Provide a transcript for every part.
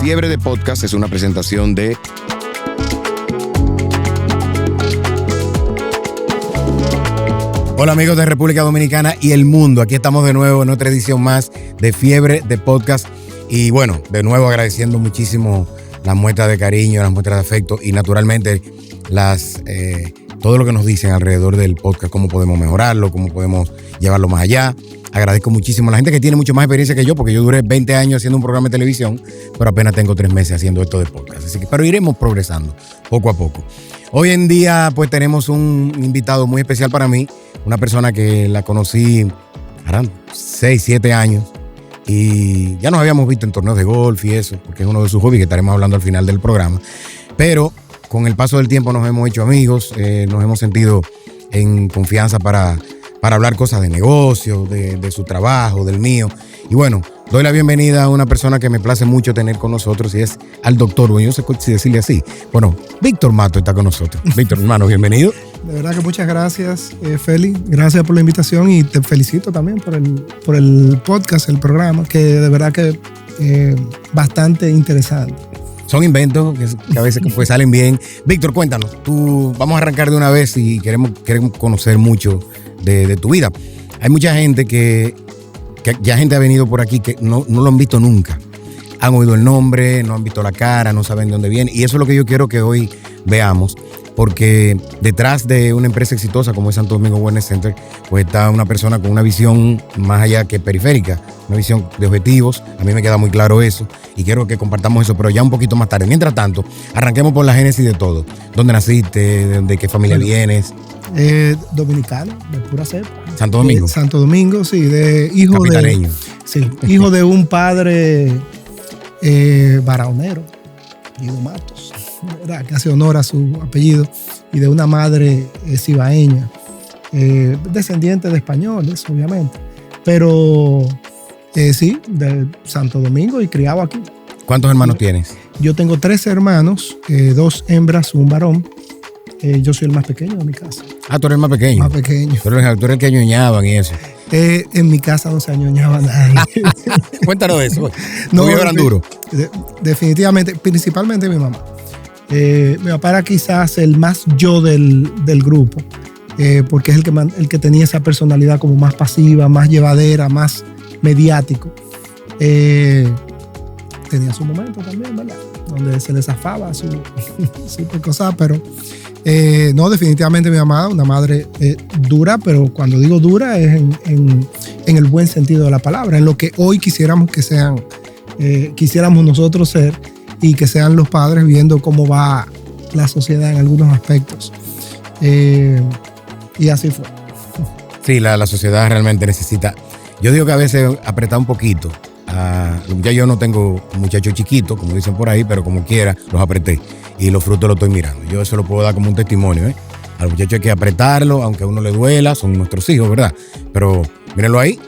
Fiebre de Podcast es una presentación de Hola amigos de República Dominicana y el mundo. Aquí estamos de nuevo en otra edición más de Fiebre de Podcast. Y bueno, de nuevo agradeciendo muchísimo las muestras de cariño, las muestras de afecto y naturalmente todo lo que nos dicen alrededor del podcast, cómo podemos mejorarlo, cómo podemos llevarlo más allá. Agradezco muchísimo a la gente que tiene mucho más experiencia que yo, porque yo duré 20 años haciendo un programa de televisión, pero apenas tengo 3 meses haciendo esto de podcast. Así que, pero iremos progresando poco a poco. Hoy en día, pues tenemos un invitado muy especial para mí, una persona que la conocí, harán 6, 7 años, y ya nos habíamos visto en torneos de golf y eso, porque es uno de sus hobbies que estaremos hablando al final del programa. Pero con el paso del tiempo nos hemos hecho amigos, nos hemos sentido en confianza para hablar cosas de negocio, de su trabajo, del mío. Y bueno, doy la bienvenida a una persona que me place mucho tener con nosotros y es al doctor, bueno, yo no sé si decirle así. Bueno, Víctor Mato está con nosotros. Víctor, hermano, bienvenido. De verdad que muchas gracias, Feli. Gracias por la invitación y te felicito también por el podcast, el programa, que de verdad que bastante interesante. Son inventos que a veces pues salen bien. Víctor, cuéntanos, vamos a arrancar de una vez y queremos conocer mucho de tu vida. Hay mucha gente que ya gente ha venido por aquí que no lo han visto nunca. Han oído el nombre, no han visto la cara, no saben de dónde viene. Y eso es lo que yo quiero que hoy veamos, porque detrás de una empresa exitosa como es Santo Domingo Wellness Center, pues está una persona con una visión más allá que periférica, una visión de objetivos. A mí me queda muy claro eso y quiero que compartamos eso, pero ya un poquito más tarde. Mientras tanto, arranquemos por la génesis de todo. ¿Dónde naciste? ¿De qué familia vienes? Dominicano, de pura cepa. ¿Santo Domingo? Santo Domingo, sí, hijo de un padre baraonero, Guido Matos, ¿verdad? Que hace honor a su apellido, y de una madre cibaeña, descendiente de españoles, obviamente, pero sí, de Santo Domingo y criado aquí. ¿Cuántos hermanos tienes? Yo tengo 3 hermanos, 2 hembras, un varón. Yo soy el más pequeño de mi casa. Ah, tú eres el más pequeño. Más pequeño. Tú eres el que ñoñaban y eso. En mi casa no se añoñaba nadie. Cuéntanos de eso. No, eran duros. Definitivamente, principalmente mi mamá. Mi papá era quizás el más yo del grupo, porque es el que tenía esa personalidad como más pasiva, más llevadera, más mediático. Tenía su momento también, ¿verdad? Donde se le zafaba su cosa, pero no, definitivamente mi mamá, una madre dura, pero cuando digo dura es en el buen sentido de la palabra, en lo que hoy quisiéramos nosotros ser y que sean los padres, viendo cómo va la sociedad en algunos aspectos. Y así fue. Sí, la sociedad realmente necesita, yo digo que a veces apretar un poquito. Ya yo no tengo muchachos chiquitos, como dicen por ahí, pero como quiera, los apreté y los frutos los estoy mirando. Yo eso lo puedo dar como un testimonio, ¿eh? A los muchachos hay que apretarlo, aunque a uno le duela, son nuestros hijos, ¿verdad? Pero mírenlo ahí,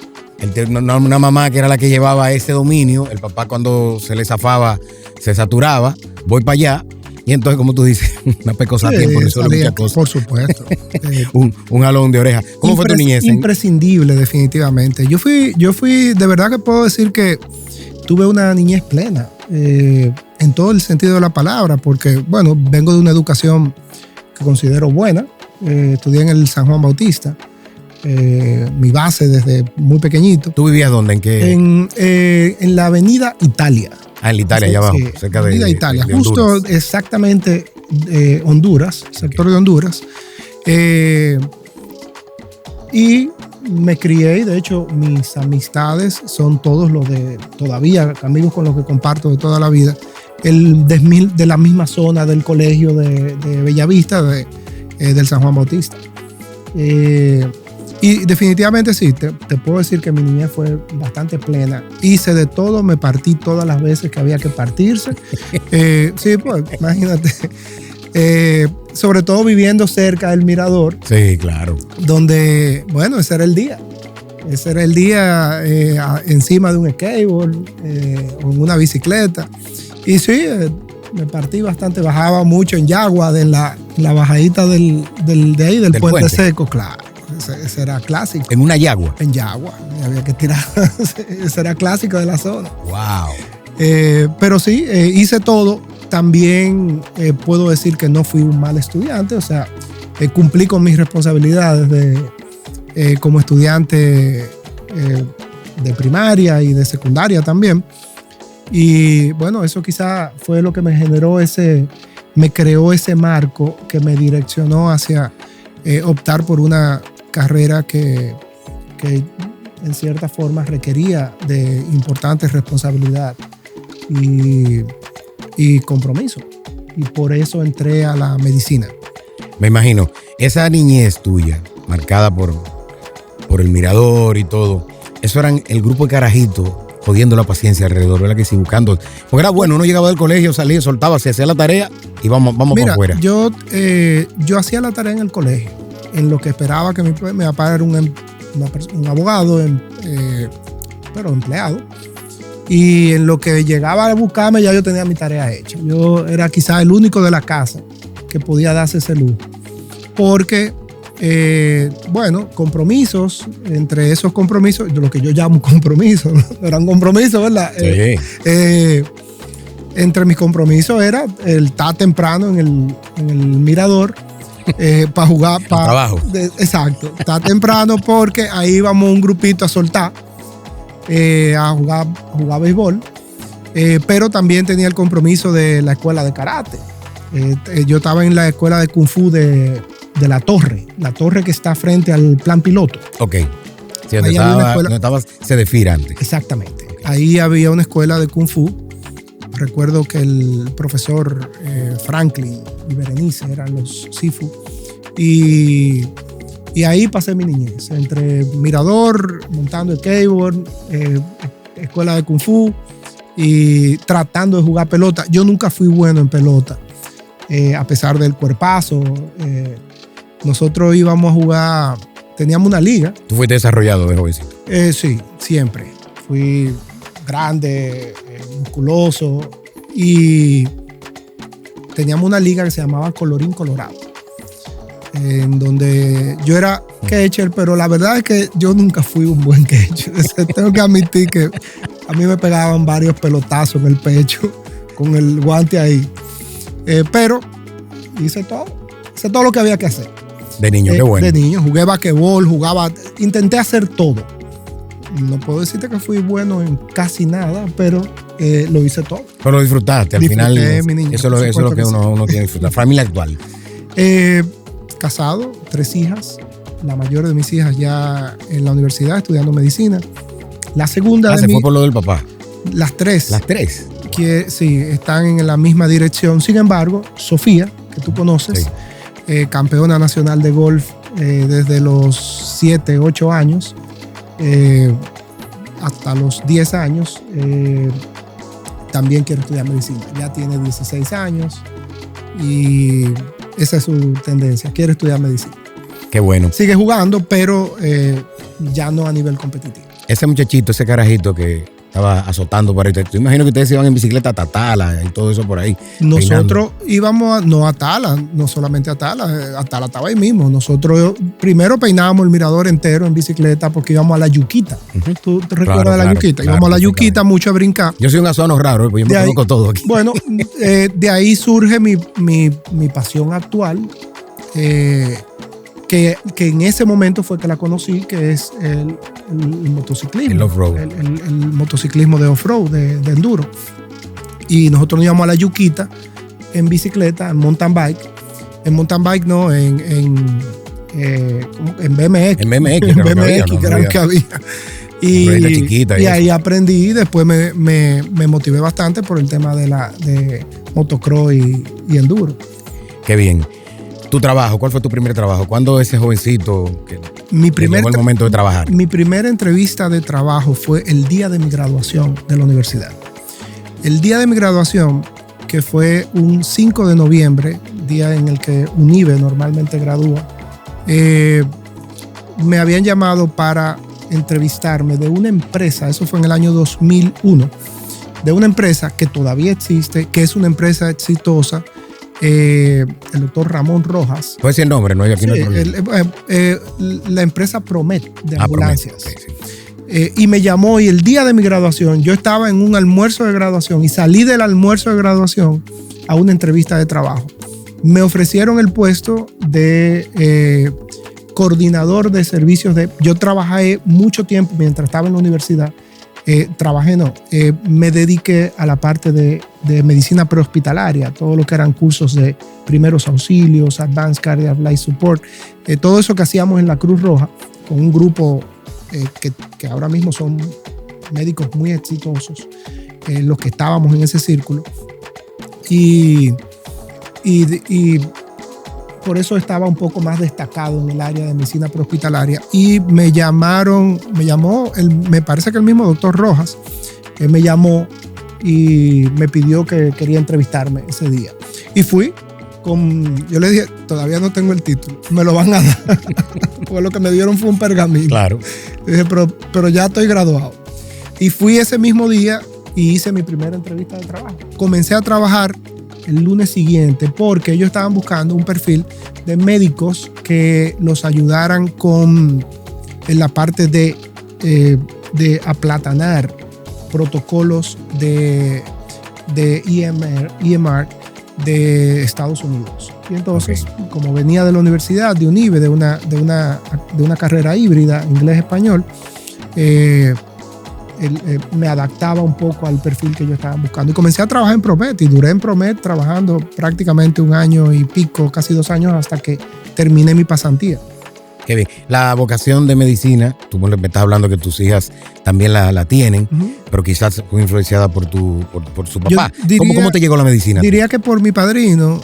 una mamá que era la que llevaba ese dominio, el papá cuando se le zafaba, se saturaba, voy para allá. Y entonces, como tú dices, una pecosa a tiempo, resuelve muchas cosas. Por supuesto. un jalón de oreja. ¿Cómo fue tu niñez? Imprescindible, definitivamente. Yo fui, de verdad que puedo decir que tuve una niñez plena, en todo el sentido de la palabra, porque, bueno, vengo de una educación que considero buena. Estudié en el San Juan Bautista. Mi base desde muy pequeñito. ¿Tú vivías dónde? ¿En qué? En la avenida Italia. En Italia, allá abajo, cerca de Italia, de justo Honduras. Exactamente Honduras, sector de Honduras. Y me crié, y de hecho mis amistades son todos los de todavía, amigos con los que comparto de toda la vida, de la misma zona del colegio de Bellavista, del San Juan Bautista. Y definitivamente sí, te puedo decir que mi niñez fue bastante plena. Hice de todo, me partí todas las veces que había que partirse. Sí, pues imagínate. Sobre todo viviendo cerca del mirador. Sí, claro. Donde, bueno, ese era el día. Ese era el día encima de un skateboard o en una bicicleta. Y sí, me partí bastante. Bajaba mucho en Yagua, en la bajadita de ahí, del puente seco, claro. Ese era clásico. ¿En una yagua? En Yagua. Había que tirar. Ese era clásico de la zona. ¡Wow! Pero sí, hice todo. También puedo decir que no fui un mal estudiante, o sea, cumplí con mis responsabilidades como estudiante de primaria y de secundaria también. Y bueno, eso quizá fue lo que me generó me creó ese marco que me direccionó hacia optar por una carrera que en cierta forma requería de importante responsabilidad y compromiso. Y por eso entré a la medicina. Me imagino, esa niñez tuya, marcada por el mirador y todo, eso eran el grupo de carajitos jodiendo la paciencia alrededor, ¿verdad? Que sí, buscando. Porque era bueno, uno llegaba del colegio, salía, soltaba, se hacía la tarea y vamos para afuera. Yo hacía la tarea en el colegio, en lo que esperaba que mi papá era un abogado, pero empleado. Y en lo que llegaba a buscarme ya yo tenía mi tarea hecha. Yo era quizás el único de la casa que podía darse ese lujo. Porque, bueno, compromisos, entre esos compromisos, lo que yo llamo compromisos, no eran compromisos, ¿verdad? Sí. Entre mis compromisos era el estar temprano en el mirador para jugar. Trabajo. Exacto, estar temprano porque ahí íbamos un grupito a soltar. A jugar béisbol, pero también tenía el compromiso de la escuela de karate. Yo estaba en la escuela de Kung Fu de la torre que está frente al plan piloto. Ok. Sí, donde estaba Cedefir antes. Exactamente. Okay. Ahí había una escuela de Kung Fu. Recuerdo que el profesor Franklin y Berenice eran los Sifu. Y ahí pasé mi niñez, entre mirador, montando el skateboard, escuela de Kung Fu y tratando de jugar pelota. Yo nunca fui bueno en pelota, a pesar del cuerpazo. Nosotros íbamos a jugar, teníamos una liga. ¿Tú fuiste desarrollado de jovencito? Sí, siempre. Fui grande, musculoso y teníamos una liga que se llamaba Colorín Colorado, en donde yo era catcher, pero la verdad es que yo nunca fui un buen catcher. Tengo que admitir que a mí me pegaban varios pelotazos en el pecho con el guante ahí. Pero hice todo lo que había que hacer. De niño, qué bueno. De niño, jugué basquetbol, intenté hacer todo. No puedo decirte que fui bueno en casi nada, pero lo hice todo. Pero lo disfrutaste, al final. Mi niño, eso es lo que uno tiene que disfrutar. Familia actual. Casado, 3 hijas. La mayor de mis hijas ya en la universidad estudiando medicina. La segunda se fue por lo del papá. Las 3. Las 3. Que sí, están en la misma dirección. Sin embargo, Sofía, que tú conoces, sí. Campeona nacional de golf desde los 7, 8 años hasta los 10 años. También quiere estudiar medicina. Ya tiene 16 años y esa es su tendencia, quiere estudiar medicina. Qué bueno. Sigue jugando, pero ya no a nivel competitivo. Ese muchachito, ese carajito que estaba azotando para ahí. Yo imagino que ustedes iban en bicicleta a Tala y todo eso por ahí. Nosotros íbamos no a Tala, no solamente a Tala estaba ahí mismo. Nosotros primero peinábamos el mirador entero en bicicleta porque íbamos a la Yuquita. Uh-huh. ¿Tú te recuerdas de la Yuquita? Íbamos a la Yuquita mucho a brincar. Yo soy un azono raro, pues yo me conozco todo aquí. Bueno, de ahí surge mi pasión actual, que en ese momento fue que la conocí, que es el motociclismo. El off-road. El motociclismo de off-road, de enduro. Y nosotros nos íbamos a la Yuquita en bicicleta, en mountain bike. En mountain bike no, en BMX. En BMX, que era lo que había. Y ahí aprendí y después me motivé bastante por el tema de motocross y enduro. Qué bien. ¿Tu trabajo? ¿Cuál fue tu primer trabajo? ¿Cuándo ese jovencito llegó el momento de trabajar? Mi primera entrevista de trabajo fue el día de mi graduación de la universidad. El día de mi graduación, que fue un 5 de noviembre, día en el que UNIBE normalmente gradúa, me habían llamado para entrevistarme de una empresa, eso fue en el año 2001, de una empresa que todavía existe, que es una empresa exitosa. El doctor Ramón Rojas. ¿Puede decir el nombre? No hay aquí. Sí, la empresa Promet de ambulancias. Promet. Okay, sí. Y me llamó, y el día de mi graduación yo estaba en un almuerzo de graduación y salí del almuerzo de graduación a una entrevista de trabajo. Me ofrecieron el puesto de coordinador de servicios yo trabajé mucho tiempo mientras estaba en la universidad. Me dediqué a la parte de medicina prehospitalaria, todo lo que eran cursos de primeros auxilios, Advanced Cardiac Life Support, todo eso que hacíamos en la Cruz Roja con un grupo que ahora mismo son médicos muy exitosos, los que estábamos en ese círculo. Y por eso estaba un poco más destacado en el área de medicina prehospitalaria. Y me parece que el mismo doctor Rojas, me llamó y me pidió que quería entrevistarme ese día. Y fui, yo le dije, todavía no tengo el título, me lo van a dar. Pues lo que me dieron fue un pergamino. Claro. Dije, pero ya estoy graduado. Y fui ese mismo día y hice mi primera entrevista de trabajo. Comencé a trabajar el lunes siguiente porque ellos estaban buscando un perfil de médicos que los ayudaran en la parte de aplatanar protocolos de EMR de Estados Unidos. Y entonces, como venía de la universidad, de UNIBE, de una carrera híbrida, inglés-español, me adaptaba un poco al perfil que yo estaba buscando. Y comencé a trabajar en Promed y duré en Promed trabajando prácticamente 1 año y pico, casi 2 años, hasta que terminé mi pasantía. Qué bien. La vocación de medicina, tú me estás hablando que tus hijas también la tienen, pero quizás fue influenciada por su papá. ¿Cómo te llegó la medicina? Diría que por mi padrino,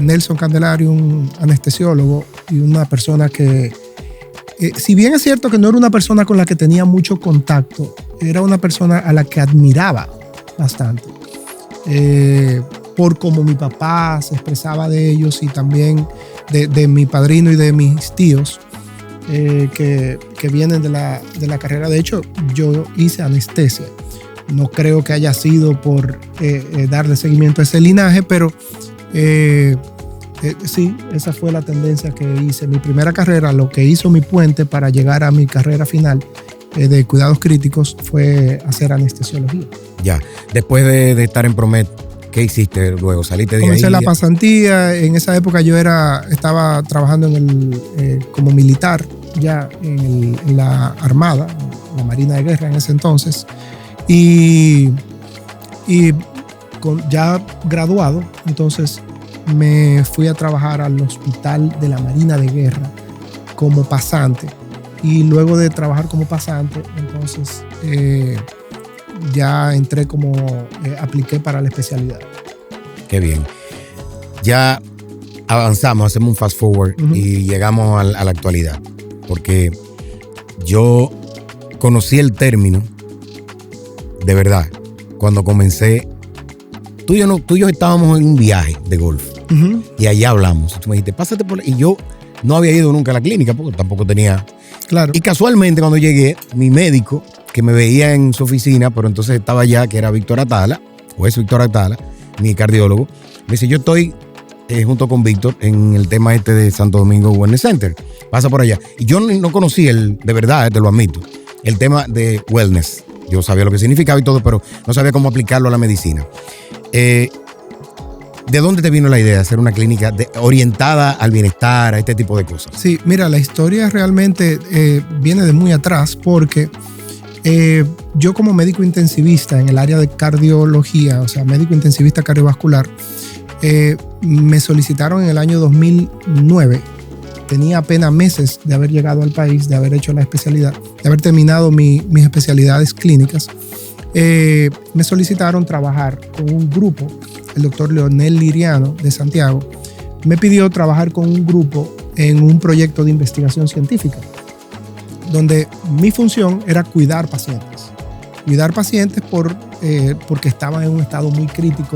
Nelson Candelario, un anestesiólogo y una persona que, si bien es cierto que no era una persona con la que tenía mucho contacto, era una persona a la que admiraba bastante. Por cómo mi papá se expresaba de ellos y también de mi padrino y de mis tíos que vienen de la carrera. De hecho, yo hice anestesia. No creo que haya sido por darle seguimiento a ese linaje, pero sí, esa fue la tendencia que hice. Mi primera carrera, lo que hizo mi puente para llegar a mi carrera final de cuidados críticos fue hacer anestesiología. Ya, después de estar en Promed, ¿qué hiciste luego? ¿Saliste de ahí? Comencé la pasantía. En esa época yo estaba trabajando como militar ya en la Armada, la Marina de Guerra en ese entonces. Y ya graduado, entonces me fui a trabajar al Hospital de la Marina de Guerra como pasante. Y luego de trabajar como pasante, entonces ya entré apliqué para la especialidad. Qué bien. Ya avanzamos, hacemos un fast forward y llegamos a la actualidad. Porque yo conocí el término, de verdad, cuando comencé. Tú y yo estábamos en un viaje de golf y allá hablamos. Tú me dijiste, pásate por... Y yo no había ido nunca a la clínica porque tampoco tenía... Claro. Y casualmente cuando llegué, mi médico, que me veía en su oficina, pero entonces estaba allá, que era Víctor Atala, o es Víctor Atala, mi cardiólogo, me dice, yo estoy junto con Víctor en el tema de Santo Domingo Wellness Center. Pasa por allá. Y yo no conocí de verdad, te lo admito, el tema de wellness. Yo sabía lo que significaba y todo, pero no sabía cómo aplicarlo a la medicina. ¿De dónde te vino la idea de hacer una clínica orientada al bienestar, a este tipo de cosas? Sí, mira, la historia realmente viene de muy atrás porque yo como médico intensivista en el área de cardiología, o sea, médico intensivista cardiovascular, me solicitaron en el año 2009. Tenía apenas meses de haber llegado al país, de haber hecho la especialidad, de haber terminado mis especialidades clínicas. Me solicitaron trabajar con un grupo. El doctor Leonel Liriano de Santiago me pidió trabajar con un grupo en un proyecto de investigación científica, donde mi función era cuidar pacientes. Cuidar pacientes porque estaban en un estado muy crítico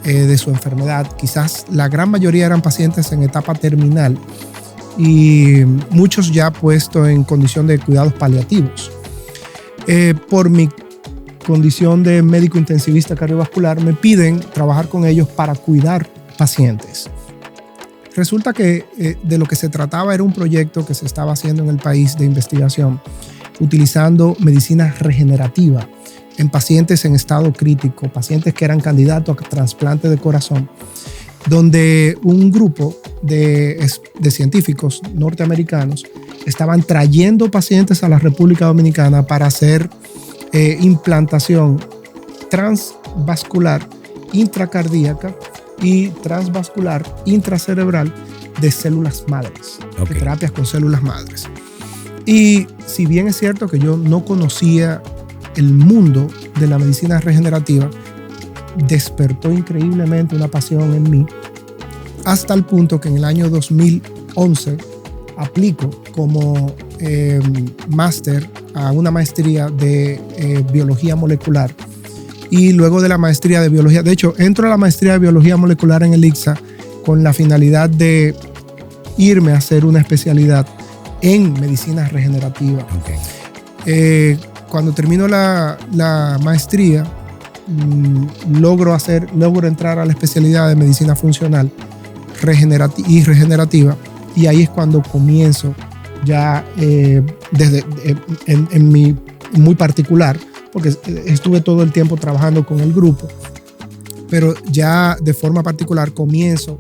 de su enfermedad. Quizás la gran mayoría eran pacientes en etapa terminal y muchos ya puestos en condición de cuidados paliativos. Por mi condición de médico intensivista cardiovascular, me piden trabajar con ellos para cuidar pacientes. resulta que de lo que se trataba era un proyecto que se estaba haciendo en el país de investigación utilizando medicina regenerativa en pacientes en estado crítico, pacientes que eran candidatos a trasplante de corazón, donde un grupo de científicos norteamericanos estaban trayendo pacientes a la República Dominicana para hacer implantación transvascular intracardíaca y transvascular intracerebral de células madres, de terapias con células madres. Y si bien es cierto que yo no conocía el mundo de la medicina regenerativa, despertó increíblemente una pasión en mí, hasta el punto que en el año 2011 aplico como máster a una maestría de biología molecular. Y luego de la maestría de biología, de hecho, entro a la maestría de biología molecular en el ICSA con la finalidad de irme a hacer una especialidad en medicina regenerativa. Cuando termino la maestría, logro entrar a la especialidad de medicina funcional y regenerativa, y ahí es cuando comienzo ya en mi muy particular, porque estuve todo el tiempo trabajando con el grupo, pero ya de forma particular comienzo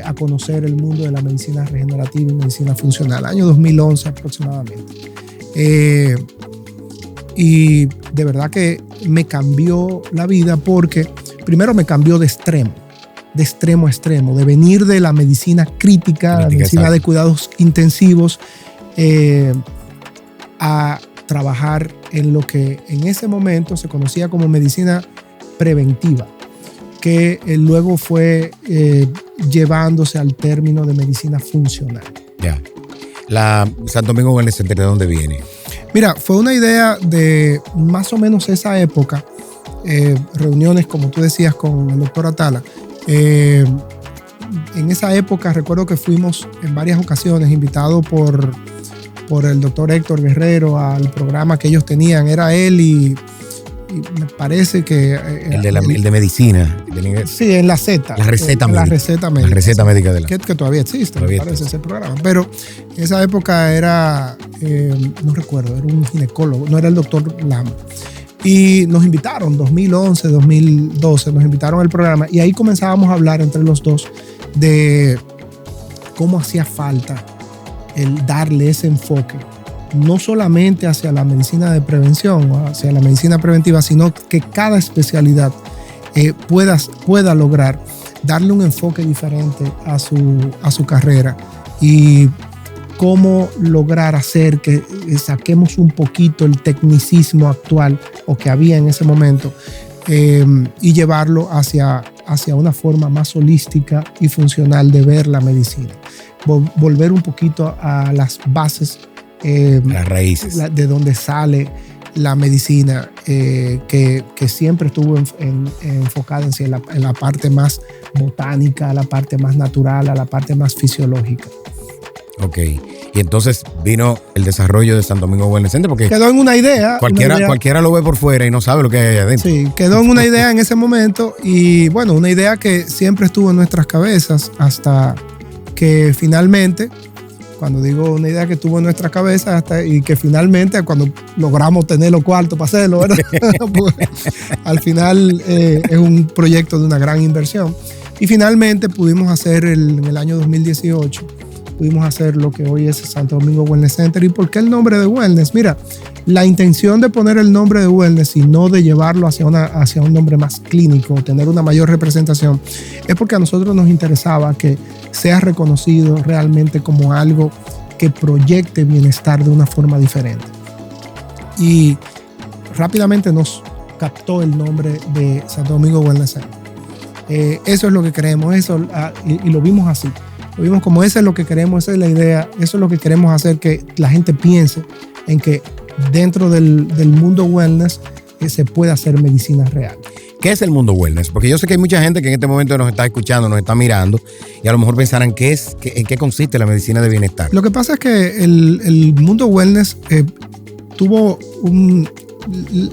a conocer el mundo de la medicina regenerativa y medicina funcional, año 2011 aproximadamente. Y de verdad que me cambió la vida, porque primero me cambió de extremo a extremo, de venir de la medicina crítica, la medicina de cuidados intensivos, a trabajar en lo que en ese momento se conocía como medicina preventiva, que luego fue llevándose al término de medicina funcional. Ya. La Santo Domingo Wellness Center, ¿de dónde viene? Mira, fue una idea de más o menos esa época, reuniones, como tú decías, con el doctor Atala. En esa época recuerdo que fuimos en varias ocasiones invitados por el doctor Héctor Guerrero al programa que ellos tenían. Era él y me parece que... el de medicina. Sí, en la Z. La receta médica. La receta médica. La receta médica de la... Que todavía existe, me parece, ese programa. Pero en esa época era, no recuerdo, era un ginecólogo, no era el doctor Lama. Y nos invitaron, 2011, 2012, nos invitaron al programa, y ahí comenzábamos a hablar entre los dos de cómo hacía falta el darle ese enfoque, no solamente hacia la medicina de prevención o hacia la medicina preventiva, sino que cada especialidad pueda lograr darle un enfoque diferente a su carrera, y cómo lograr hacer que saquemos un poquito el tecnicismo actual o que había en ese momento, y llevarlo hacia una forma más holística y funcional de ver la medicina. Volver un poquito a las bases, las raíces, de donde sale la medicina, que siempre estuvo enfocada en la parte más botánica, a la parte más natural, a la parte más fisiológica. Ok. Y entonces vino el desarrollo de Santo Domingo Wellness Center, porque quedó en una idea. Cualquiera lo ve por fuera y no sabe lo que hay adentro. Sí, quedó en una idea en ese momento, y bueno, una idea que siempre estuvo en nuestras cabezas hasta que finalmente, cuando digo una idea que estuvo en nuestras cabezas, y que finalmente cuando logramos tener los cuartos para hacerlo, ¿verdad? Pues, al final es un proyecto de una gran inversión, y finalmente pudimos hacer en el año 2018, pudimos hacer lo que hoy es Santo Domingo Wellness Center. ¿Y por qué el nombre de Wellness? Mira, la intención de poner el nombre de Wellness y no de llevarlo hacia un nombre más clínico, tener una mayor representación, es porque a nosotros nos interesaba que sea reconocido realmente como algo que proyecte bienestar de una forma diferente. Y rápidamente nos captó el nombre de Santo Domingo Wellness Center. Eso es lo que queremos, y lo vimos así. Lo vimos como eso es lo que queremos, esa es la idea, eso es lo que queremos hacer, que la gente piense en que dentro del mundo wellness se puede hacer medicina real. ¿Qué es el mundo wellness? Porque yo sé que hay mucha gente que en este momento nos está escuchando, nos está mirando, y a lo mejor pensarán en qué consiste la medicina de bienestar. Lo que pasa es que el mundo wellness tuvo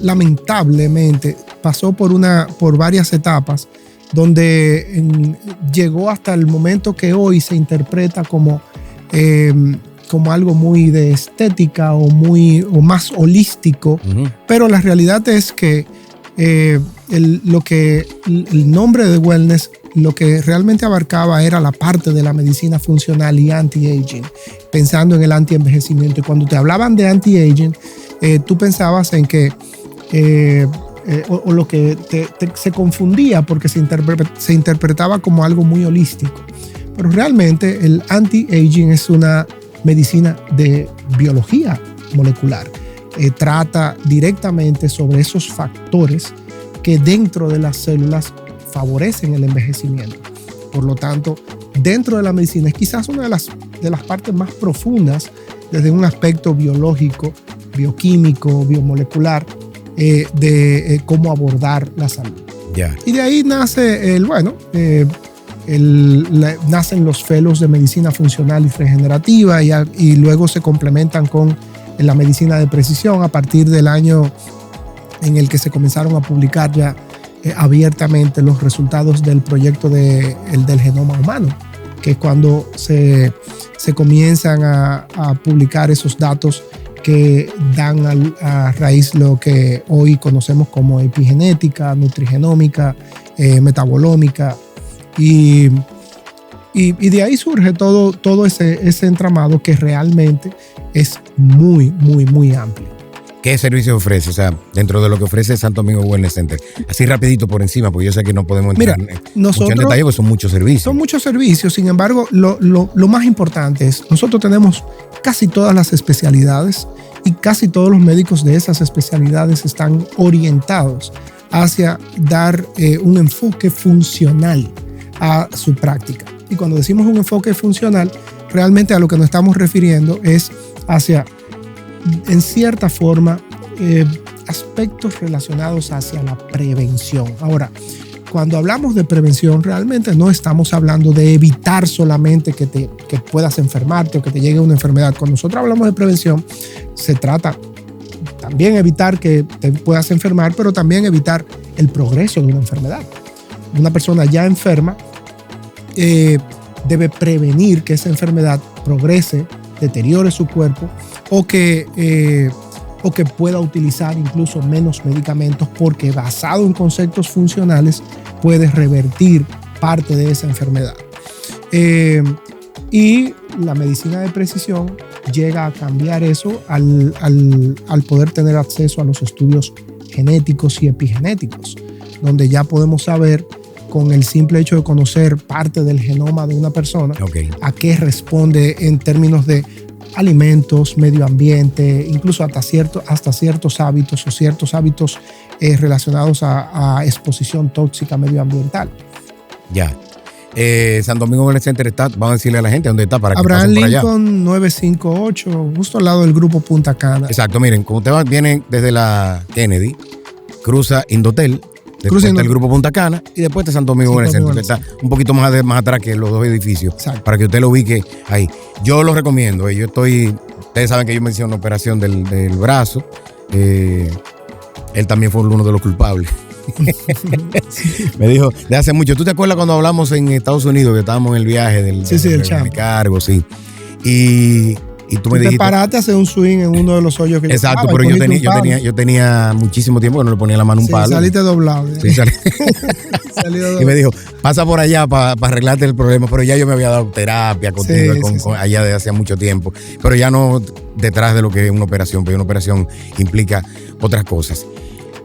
lamentablemente pasó por varias etapas donde llegó hasta el momento que hoy se interpreta como algo muy de estética o más holístico, pero la realidad es que el nombre de wellness lo que realmente abarcaba era la parte de la medicina funcional y anti-aging, pensando en el anti-envejecimiento. Y cuando te hablaban de anti-aging, tú pensabas en que o lo que se confundía porque se interpretaba como algo muy holístico. Pero realmente el anti-aging es una medicina de biología molecular. Trata directamente sobre esos factores que dentro de las células favorecen el envejecimiento. Por lo tanto, dentro de la medicina es quizás una de las partes más profundas desde un aspecto biológico, bioquímico, biomolecular, de cómo abordar la salud. Yeah. Y de ahí nace nacen los fellows de medicina funcional y regenerativa y luego se complementan con la medicina de precisión a partir del año en el que se comenzaron a publicar ya abiertamente los resultados del proyecto del genoma humano, que es cuando se comienzan a publicar esos datos que dan a raíz lo que hoy conocemos como epigenética, nutrigenómica, metabolómica, y de ahí surge todo ese entramado que realmente es muy, muy, muy amplio. ¿Qué servicio ofrece? O sea, dentro de lo que ofrece Santo Domingo Wellness Center. Así rapidito por encima, porque yo sé que no podemos entrar mucho en detalle, porque son muchos servicios. Son muchos servicios, sin embargo, lo más importante es, nosotros tenemos casi todas las especialidades y casi todos los médicos de esas especialidades están orientados hacia dar un enfoque funcional a su práctica. Y cuando decimos un enfoque funcional, realmente a lo que nos estamos refiriendo es hacia, en cierta forma, aspectos relacionados hacia la prevención. Ahora, cuando hablamos de prevención, realmente no estamos hablando de evitar solamente que puedas enfermarte o que te llegue una enfermedad. Cuando nosotros hablamos de prevención, se trata también evitar que te puedas enfermar, pero también evitar el progreso de una enfermedad. Una persona ya enferma debe prevenir que esa enfermedad progrese, deteriore su cuerpo o que pueda utilizar incluso menos medicamentos, porque basado en conceptos funcionales puedes revertir parte de esa enfermedad. Y la medicina de precisión llega a cambiar eso al poder tener acceso a los estudios genéticos y epigenéticos, donde ya podemos saber, con el simple hecho de conocer parte del genoma de una persona, a qué responde en términos de alimentos, medio ambiente, incluso hasta ciertos hábitos o ciertos hábitos relacionados a exposición tóxica medioambiental. Ya. San Domingo Wellness Center está, vamos a decirle a la gente dónde está para que Abraham pasen por allá. Lincoln 958, justo al lado del grupo Punta Cana. Exacto, miren, como usted viene desde la Kennedy, cruza Indotel, después está el grupo Punta Cana y después está Santo Domingo Wellness Center, que está un poquito más atrás que los dos edificios. Exacto. Para que usted lo ubique ahí. Yo lo recomiendo. Ustedes saben que yo me hice una operación del brazo. Él también fue uno de los culpables. Me dijo, de hace mucho. ¿Tú te acuerdas cuando hablamos en Estados Unidos, que estábamos en el viaje del cargo? Sí. Y tú me dijiste, te paraste a hacer un swing en uno de los hoyos que exacto, pero yo tenía muchísimo tiempo que no le ponía la mano un palo. Saliste doblado. Sí, y me dijo, pasa por allá para arreglarte el problema, pero ya yo me había dado terapia contigo con allá desde hace mucho tiempo, pero ya no detrás de lo que es una operación, porque una operación implica otras cosas.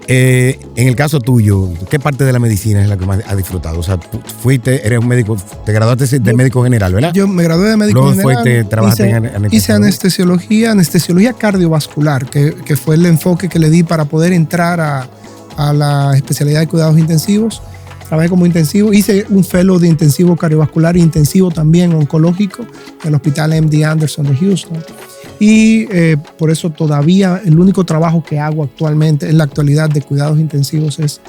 En el caso tuyo, ¿qué parte de la medicina es la que más has disfrutado? O sea, eres un médico, te graduaste de médico general, ¿verdad? Yo me gradué de médico general. Trabajaste hice anestesiología cardiovascular, que fue el enfoque que le di para poder entrar a la especialidad de cuidados intensivos. Trabajé como intensivo, hice un fellow de intensivo cardiovascular e intensivo también oncológico en el Hospital MD Anderson de Houston. Y por eso todavía el único trabajo que hago actualmente en la actualidad de cuidados intensivos es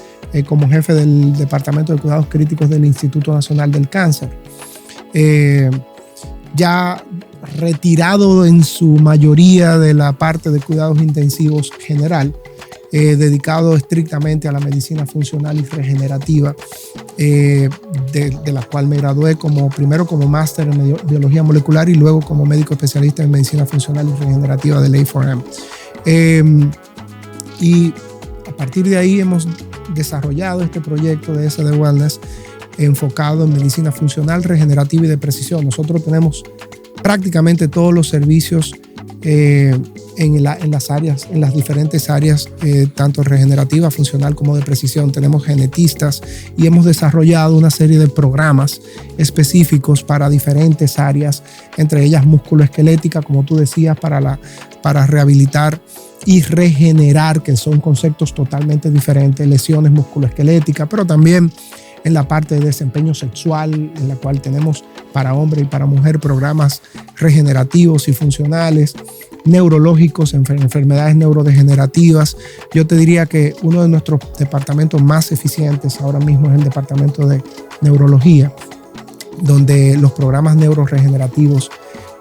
como jefe del Departamento de Cuidados Críticos del Instituto Nacional del Cáncer. Ya retirado en su mayoría de la parte de cuidados intensivos general, dedicado estrictamente a la medicina funcional y regenerativa, de la cual me gradué primero como máster en biología molecular y luego como médico especialista en medicina funcional y regenerativa del A4M. Y a partir de ahí hemos desarrollado este proyecto de SD Wellness enfocado en medicina funcional, regenerativa y de precisión. Nosotros tenemos prácticamente todos los servicios en las diferentes áreas, tanto regenerativa, funcional como de precisión. Tenemos genetistas y hemos desarrollado una serie de programas específicos para diferentes áreas, entre ellas musculoesquelética, como tú decías, para rehabilitar y regenerar, que son conceptos totalmente diferentes, lesiones musculoesqueléticas, pero también en la parte de desempeño sexual, en la cual tenemos para hombre y para mujer programas regenerativos y funcionales, neurológicos, enfermedades neurodegenerativas. Yo te diría que uno de nuestros departamentos más eficientes ahora mismo es el departamento de neurología, donde los programas neuroregenerativos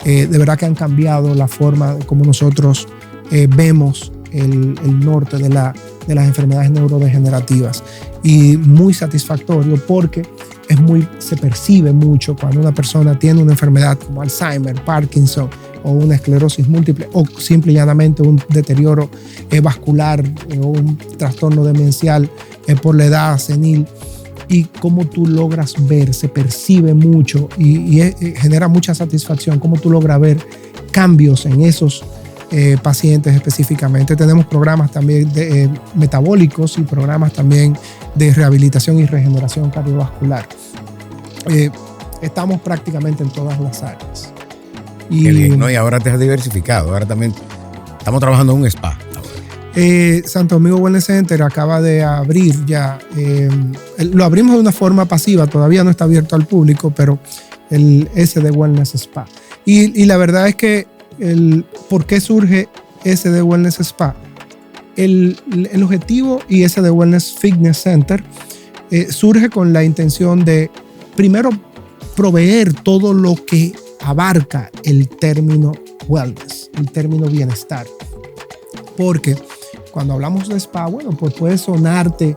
de verdad que han cambiado la forma como nosotros vemos el norte de las enfermedades neurodegenerativas, y muy satisfactorio porque se percibe mucho cuando una persona tiene una enfermedad como Alzheimer, Parkinson o una esclerosis múltiple o simple y llanamente un deterioro vascular o un trastorno demencial por la edad senil, y cómo tú logras ver, se percibe mucho y genera mucha satisfacción cómo tú logras ver cambios en esos pacientes específicamente. Tenemos programas también metabólicos y programas también de rehabilitación y regeneración cardiovascular. Estamos prácticamente en todas las áreas. Qué bien, ¿no? Y ahora te has diversificado. Ahora también estamos trabajando en un spa. Santo Domingo Wellness Center acaba de abrir ya. Lo abrimos de una forma pasiva, todavía no está abierto al público, pero el SD Wellness Spa. Y la verdad es que ¿por qué surge SD Wellness Spa? El objetivo y SD Wellness Fitness Center surge con la intención de, primero, proveer todo lo que abarca el término wellness, el término bienestar. Porque cuando hablamos de spa, bueno, pues puede sonarte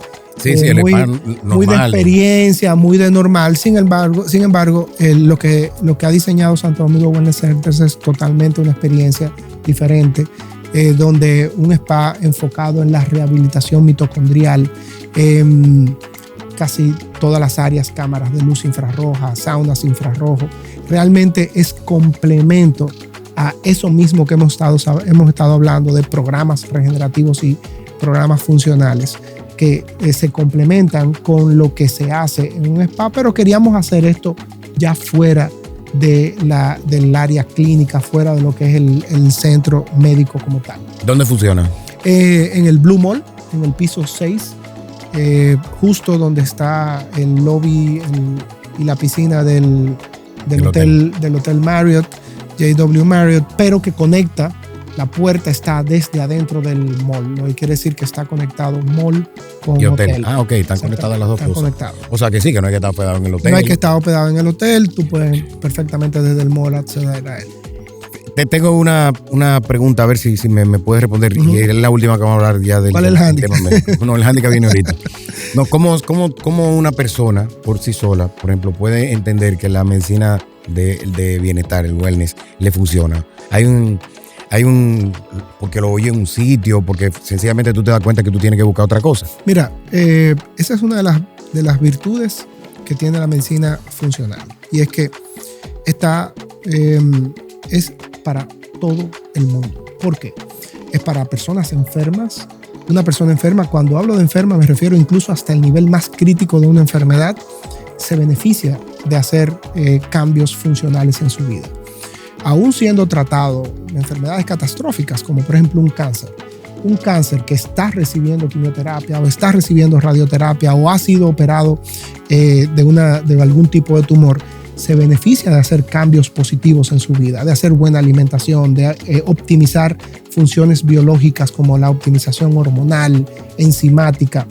muy de experiencia, muy de normal. Sin embargo, lo que ha diseñado Santo Domingo Wellness Center es totalmente una experiencia diferente, donde un spa enfocado en la rehabilitación mitocondrial, casi todas las áreas, cámaras de luz infrarroja, saunas infrarrojo, realmente es complemento a eso mismo que hemos estado hablando de programas regenerativos y programas funcionales que se complementan con lo que se hace en un spa, pero queríamos hacer esto ya fuera del área clínica, fuera de lo que es el centro médico como tal. ¿Dónde funciona? En el Blue Mall, en el piso 6, justo donde está el lobby y la piscina del hotel Marriott, JW Marriott, pero que conecta. La puerta está desde adentro del mall, lo que quiere decir que está conectado mall con hotel. Ah, ok, están conectadas las dos cosas. Conectados. O sea que sí, que no hay que estar hospedado en el hotel. No hay que estar hospedado en el hotel, tú puedes perfectamente desde el mall acceder a él. Te tengo una pregunta, a ver si me puedes responder. Uh-huh. Y es la última que vamos a hablar ya del ¿Cuál es el handicap? No, el handicap viene ahorita. No, ¿cómo una persona por sí sola, por ejemplo, puede entender que la medicina de bienestar, el wellness, le funciona? Hay un porque lo oye en un sitio, porque sencillamente tú te das cuenta que tú tienes que buscar otra cosa. Mira, esa es una de las virtudes que tiene la medicina funcional, y es que es para todo el mundo. ¿Por qué? Es para personas enfermas. Una persona enferma, cuando hablo de enferma me refiero incluso hasta el nivel más crítico de una enfermedad, se beneficia de hacer cambios funcionales en su vida. Aún siendo tratado de enfermedades catastróficas, como por ejemplo un cáncer que está recibiendo quimioterapia o está recibiendo radioterapia o ha sido operado de algún tipo de tumor, se beneficia de hacer cambios positivos en su vida, de hacer buena alimentación, de optimizar funciones biológicas como la optimización hormonal, enzimática,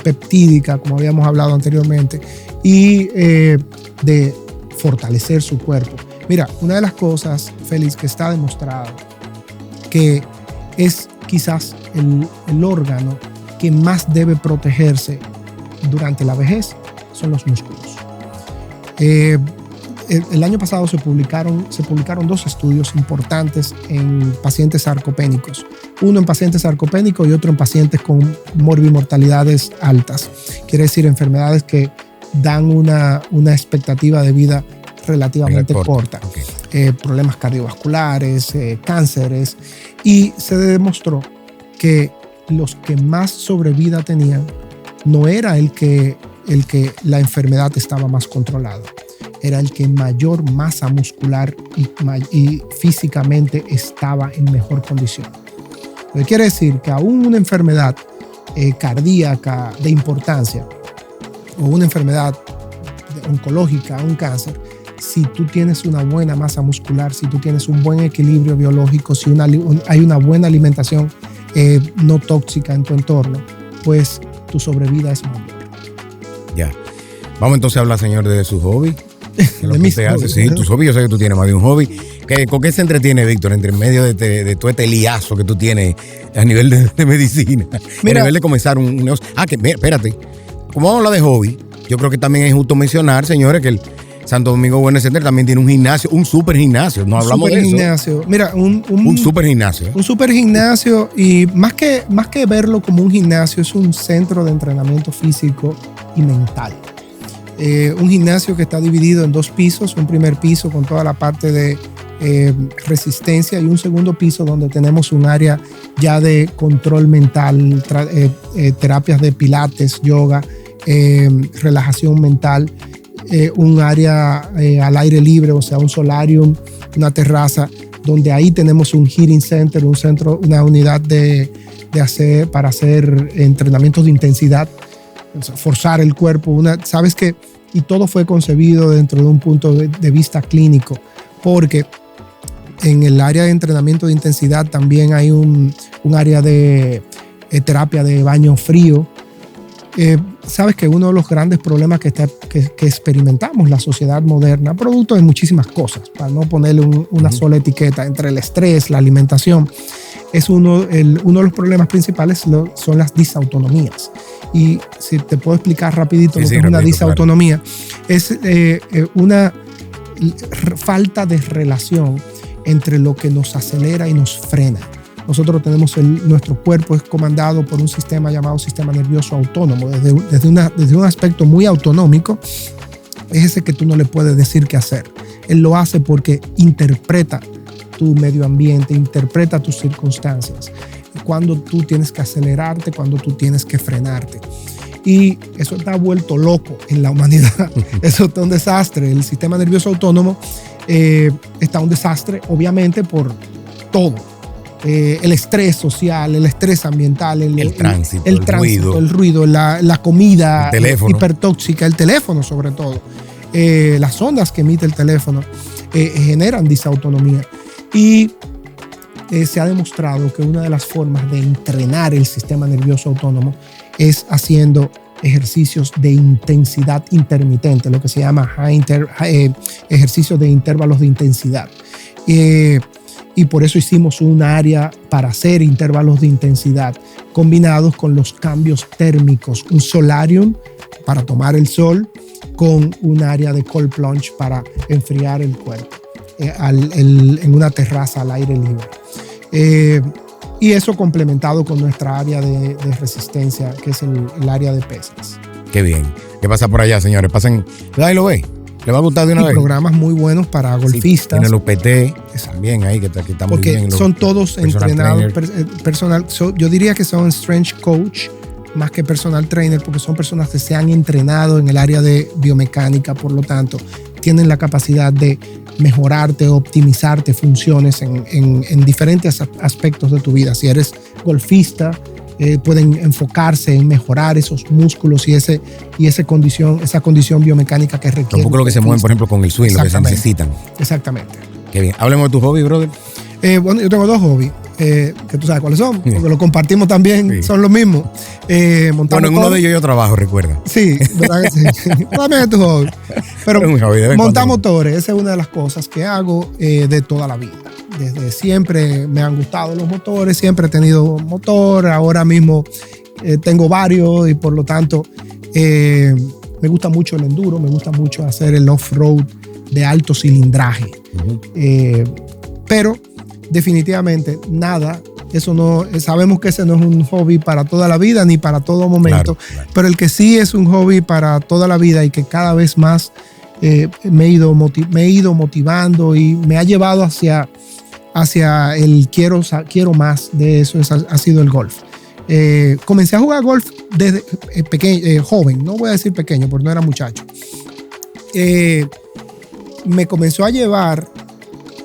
peptídica, como habíamos hablado anteriormente, y de fortalecer su cuerpo. Mira, una de las cosas, Félix, que está demostrado que es quizás el órgano que más debe protegerse durante la vejez son los músculos. El año pasado se publicaron 2 estudios importantes en pacientes sarcopénicos. Uno en pacientes sarcopénicos y otro en pacientes con morbimortalidades altas. Quiere decir enfermedades que dan una expectativa de vida relativamente corta. Okay. Problemas cardiovasculares, cánceres. Y se demostró que los que más sobrevida tenían no era el que la enfermedad estaba más controlada. Era el que mayor masa muscular y físicamente estaba en mejor condición. Lo que quiere decir que aún una enfermedad cardíaca de importancia o una enfermedad oncológica, un cáncer, si tú tienes una buena masa muscular, si tú tienes un buen equilibrio biológico, si hay una buena alimentación no tóxica en tu entorno, pues tu sobrevida es mayor. Ya. Vamos entonces a hablar, señor, de su hobby. De mis hobbies. Sí, tus hobbies, yo sé que tú tienes más de un hobby. ¿Con qué se entretiene, Víctor, entre medio de todo este liazo que tú tienes a nivel de medicina? Mira, a nivel de comenzar un negocio. Espérate. Como vamos a hablar de hobby, yo creo que también es justo mencionar, señores, que el Santo Domingo Wellness Center también tiene un gimnasio, un super gimnasio. No hablamos de eso. Gimnasio. Mira, un super gimnasio. Un super gimnasio, y más que verlo como un gimnasio, es un centro de entrenamiento físico y mental. Un gimnasio que está dividido en 2 pisos, un primer piso con toda la parte de resistencia y un segundo piso donde tenemos un área ya de control mental, terapias de pilates, yoga, relajación mental, un área al aire libre, o sea, un solarium, una terraza, donde ahí tenemos un healing center, un centro, una unidad para hacer entrenamientos de intensidad, forzar el cuerpo, ¿sabes qué? Y todo fue concebido dentro de un punto de vista clínico, porque en el área de entrenamiento de intensidad también hay un área de terapia de baño frío. Sabes que uno de los grandes problemas que experimentamos la sociedad moderna, producto de muchísimas cosas, para no ponerle una sola etiqueta, entre el estrés, la alimentación, es uno de los problemas principales son las disautonomías. Y si te puedo explicar rapidito lo que es una disautonomía, claro. Es una falta de relación entre lo que nos acelera y nos frena. Nosotros tenemos nuestro cuerpo es comandado por un sistema llamado sistema nervioso autónomo. Desde un aspecto muy autonómico, es ese que tú no le puedes decir qué hacer. Él lo hace porque interpreta tu medio ambiente, interpreta tus circunstancias. Cuando tú tienes que acelerarte, cuando tú tienes que frenarte. Y eso está vuelto loco en la humanidad. Eso está un desastre. El sistema nervioso autónomo está un desastre, obviamente, por todo. El estrés social, el estrés ambiental, el tránsito, el ruido, la comida hipertóxica, el teléfono sobre todo. Las ondas que emite el teléfono generan disautonomía. Y se ha demostrado que una de las formas de entrenar el sistema nervioso autónomo es haciendo ejercicios de intensidad intermitente, lo que se llama ejercicios de intervalos de intensidad. Y por eso hicimos un área para hacer intervalos de intensidad combinados con los cambios térmicos, un solarium para tomar el sol con un área de cold plunge para enfriar el cuerpo en una terraza al aire libre. Y eso complementado con nuestra área de resistencia, que es el área de pesas. Qué bien. ¿Qué pasa por allá, señores? Pasen, ahí lo ve. ¿Le va a gustar de una vez? Programas muy buenos para golfistas. Tiene los PT también ahí, que están muy bien. Porque son todos entrenados personal. Yo diría que son strength coach más que personal trainer, porque son personas que se han entrenado en el área de biomecánica, por lo tanto, tienen la capacidad de mejorarte, optimizarte funciones en diferentes aspectos de tu vida. Si eres golfista, pueden enfocarse en mejorar esos músculos y esa condición biomecánica que requiere. Un poco lo que se mueven, por ejemplo, con el swing, lo que se necesitan. Exactamente. Qué bien. Hablemos de tu hobby, brother. Bueno, yo tengo 2 hobbies, que tú sabes cuáles son, porque lo compartimos también, son los mismos. Bueno, en uno de ellos yo trabajo, recuerda. Sí, ¿verdad que sí? También es tu hobby. Pero montar motores, esa es una de las cosas que hago de toda la vida. Desde siempre me han gustado los motores, siempre he tenido motor, ahora mismo tengo varios y por lo tanto Me gusta mucho el enduro, me gusta mucho hacer el off-road de alto cilindraje. Pero definitivamente nada, eso no, sabemos que ese no es un hobby para toda la vida ni para todo momento, pero el que sí es un hobby para toda la vida y que cada vez más me he ido motivando y me ha llevado hacia el quiero más de eso, ha sido el golf. Comencé a jugar golf desde pequeño, joven, no voy a decir pequeño porque no era muchacho. Me comenzó a llevar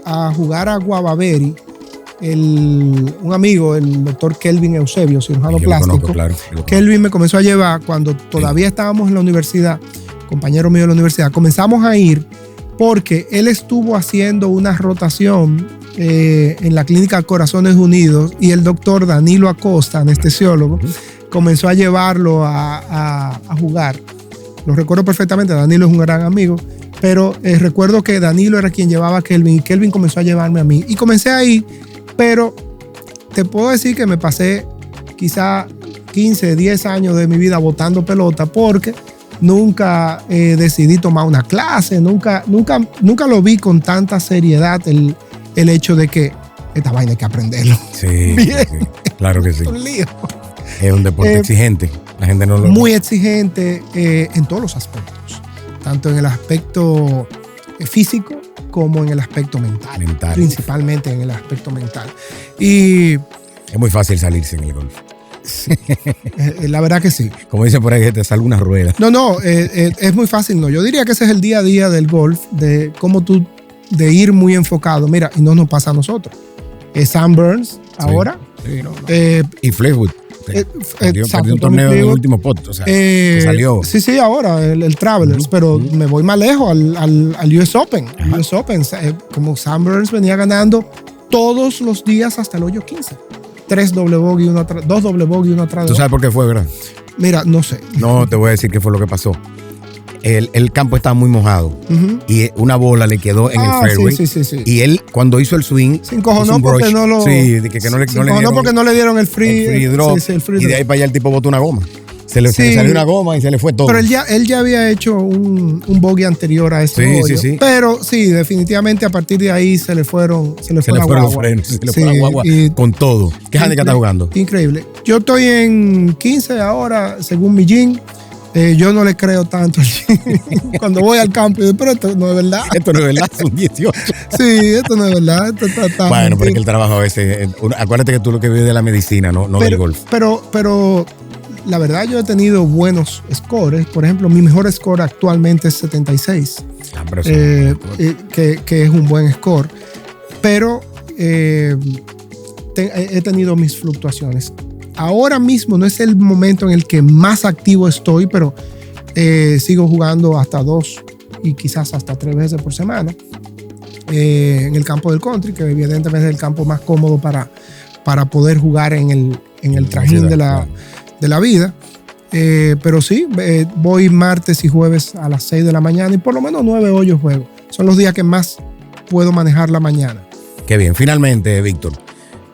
a jugar a Guavaveri un amigo, el doctor Kelvin Eusebio, cirujano plástico. Conozco, claro. Kelvin me comenzó a llevar cuando todavía estábamos en la universidad, compañero mío de la universidad. Comenzamos a ir porque él estuvo haciendo una rotación en la clínica Corazones Unidos y el doctor Danilo Acosta, anestesiólogo, comenzó a llevarlo a jugar. Lo recuerdo perfectamente, Danilo es un gran amigo, pero recuerdo que Danilo era quien llevaba a Kelvin y Kelvin comenzó a llevarme a mí. Y comencé a ir, pero te puedo decir que me pasé quizá 15, 10 años de mi vida botando pelota porque nunca decidí tomar una clase, nunca lo vi con tanta seriedad el hecho de que esta vaina hay que aprenderlo. Sí, sí, claro que sí. Es un lío. Es un deporte exigente. La gente no lo... Muy exigente en todos los aspectos, tanto en el aspecto físico como en el aspecto mental. Principalmente en el aspecto mental. Y es muy fácil salirse en el golf. La verdad que sí. Como dice por ahí, que te salga una rueda. No, es muy fácil. No, yo diría que ese es el día a día del golf, de cómo tú, de ir muy enfocado. Mira, y no nos pasa a nosotros. Sam Burns, ahora. Sí, y Fleetwood. Perdió un torneo en el último pot, o sea, salió. Sí, ahora el Travelers, pero me voy más lejos al US Open. US Open, como Sam Burns venía ganando todos los días hasta el hoyo 15. 3 doble bogey, 2 doble bogey, uno atrás de ¿Tú sabes por qué fue, verdad? Mira, no sé. No, te voy a decir qué fue lo que pasó. El campo estaba muy mojado y una bola le quedó en el fairway. Sí. Y él, cuando hizo el swing, se encojonó porque no lo... Sí, que no le dieron, porque no le dieron el free drop. Sí, y de ahí para allá el tipo botó una goma. Se le salió una goma y se le fue todo. Pero él ya había hecho un bogey anterior a ese hoyo. Sí. Pero sí, definitivamente a partir de ahí se le fueron los frenos. Se le fue la guagua con todo. ¿Qué handicap está jugando? Increíble. Yo estoy en 15 ahora, según mi Jim. Yo no le creo tanto cuando voy al campo, pero esto no es verdad. Esto no es verdad, son 18. Sí, esto no es verdad. Esto está bueno, pero es que el trabajo a veces, acuérdate que tú lo que vives de la medicina, no del golf. Pero la verdad yo he tenido buenos scores. Por ejemplo, mi mejor score actualmente es 76, que es un buen score. Pero he tenido mis fluctuaciones. Ahora mismo no es el momento en el que más activo estoy, pero sigo jugando hasta 2 y quizás hasta 3 veces por semana en el campo del country, que evidentemente es el campo más cómodo para poder jugar en el trajín de la vida. Pero sí, voy martes y jueves a las 6 de la mañana y por lo menos 9 hoyos juego. Son los días que más puedo manejar la mañana. Qué bien. Finalmente, Víctor,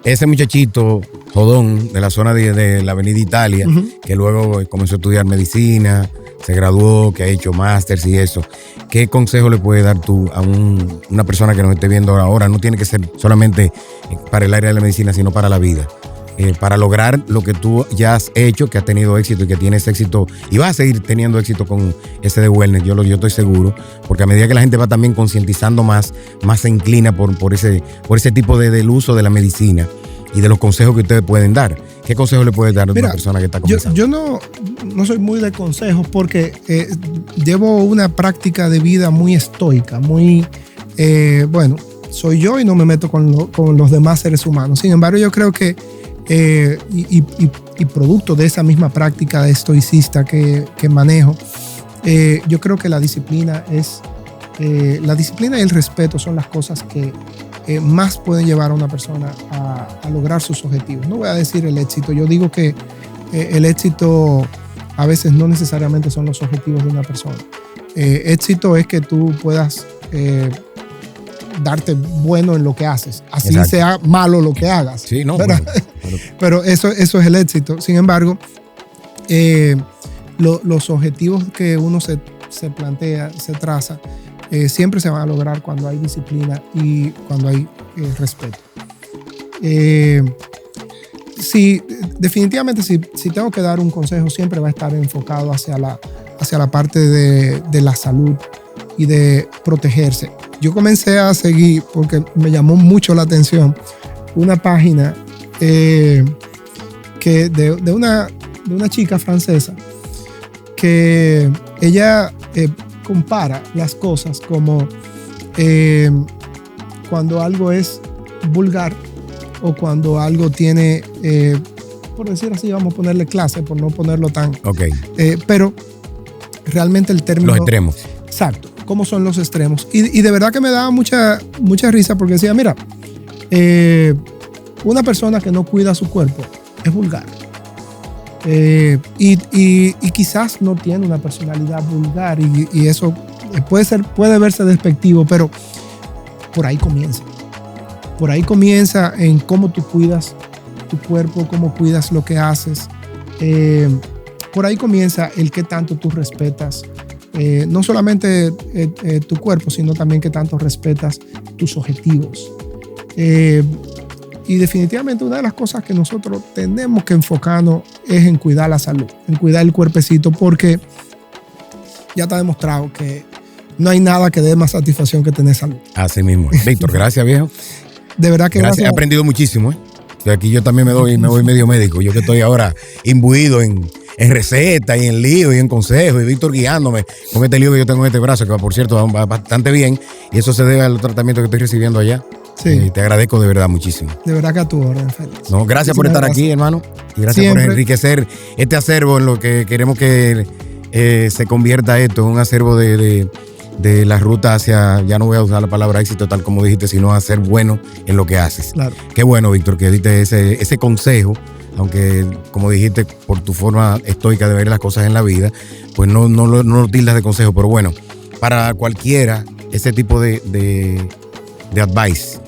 ese muchachito jodón de la zona de la Avenida Italia, que luego comenzó a estudiar medicina, se graduó, que ha hecho másters y eso, ¿qué consejo le puedes dar tú a una persona que nos esté viendo ahora? No tiene que ser solamente para el área de la medicina, sino para la vida. Para lograr lo que tú ya has hecho, que has tenido éxito y que tienes éxito y vas a seguir teniendo éxito con ese de wellness, yo estoy seguro, porque a medida que la gente va también concientizando más se inclina por ese tipo del uso de la medicina y de los consejos que ustedes pueden dar. ¿Qué consejos le puedes dar a una persona que está comenzando? Yo no soy muy de consejos porque llevo una práctica de vida muy estoica, muy, soy yo y no me meto con los demás seres humanos. Sin embargo, yo creo que y producto de esa misma práctica de estoicista que manejo, yo creo que la disciplina y el respeto son las cosas que más pueden llevar a una persona a lograr sus objetivos. No voy a decir el éxito, yo digo que el éxito a veces no necesariamente son los objetivos de una persona. Éxito es que tú puedas darte bueno en lo que haces, así Exacto. sea malo lo que hagas. Sí, no, pero eso es el éxito. Sin embargo, los objetivos que uno se plantea, se traza, siempre se van a lograr cuando hay disciplina y cuando hay respeto. Definitivamente, si tengo que dar un consejo, siempre va a estar enfocado hacia la parte de la salud y de protegerse. Yo comencé a seguir, porque me llamó mucho la atención, una página que de una chica francesa, que ella compara las cosas como cuando algo es vulgar o cuando algo tiene, por decir así, vamos a ponerle clase, por no ponerlo tan... Okay. Pero realmente el término... Los extremos. Exacto, cómo son los extremos. Y de verdad que me daba mucha risa porque decía, mira, una persona que no cuida su cuerpo es vulgar. Y quizás no tiene una personalidad vulgar y eso puede verse despectivo, pero por ahí comienza. Por ahí comienza en cómo tú cuidas tu cuerpo, cómo cuidas lo que haces. Por ahí comienza el qué tanto tú respetas, no solamente tu cuerpo, sino también qué tanto respetas tus objetivos. Y definitivamente una de las cosas que nosotros tenemos que enfocarnos es en cuidar la salud, en cuidar el cuerpecito, porque ya está demostrado que no hay nada que dé más satisfacción que tener salud. Así mismo. Víctor, gracias, viejo. De verdad que gracias. He aprendido muchísimo. Aquí yo también me voy medio médico. Yo que estoy ahora imbuido en recetas y en lío y en consejos, y Víctor guiándome con este lío que yo tengo en este brazo, que por cierto va bastante bien, y eso se debe al tratamiento que estoy recibiendo allá. Sí. Te agradezco de verdad muchísimo. De verdad que a tu orden, Félix. No, gracias por estar aquí, hermano. Y gracias por enriquecer este acervo en lo que queremos que se convierta esto en un acervo de la ruta hacia, ya no voy a usar la palabra éxito tal como dijiste, sino a ser bueno en lo que haces. Claro. Qué bueno, Víctor, que diste ese consejo, aunque como dijiste, por tu forma estoica de ver las cosas en la vida, pues no lo tildas de consejo, pero bueno, para cualquiera, ese tipo de advice,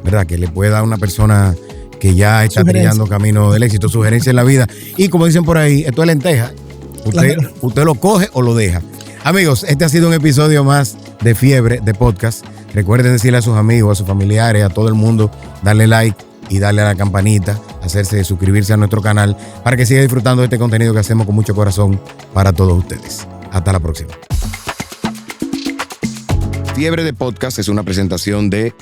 ¿verdad? Que le puede dar a una persona que ya está trillando camino del éxito, sugerencia en la vida. Y como dicen por ahí, esto es lenteja. Usted lo coge o lo deja. Amigos, este ha sido un episodio más de Fiebre de Podcast. Recuerden decirle a sus amigos, a sus familiares, a todo el mundo, darle like y darle a la campanita, suscribirse a nuestro canal para que siga disfrutando de este contenido que hacemos con mucho corazón para todos ustedes. Hasta la próxima. Fiebre de Podcast es una presentación de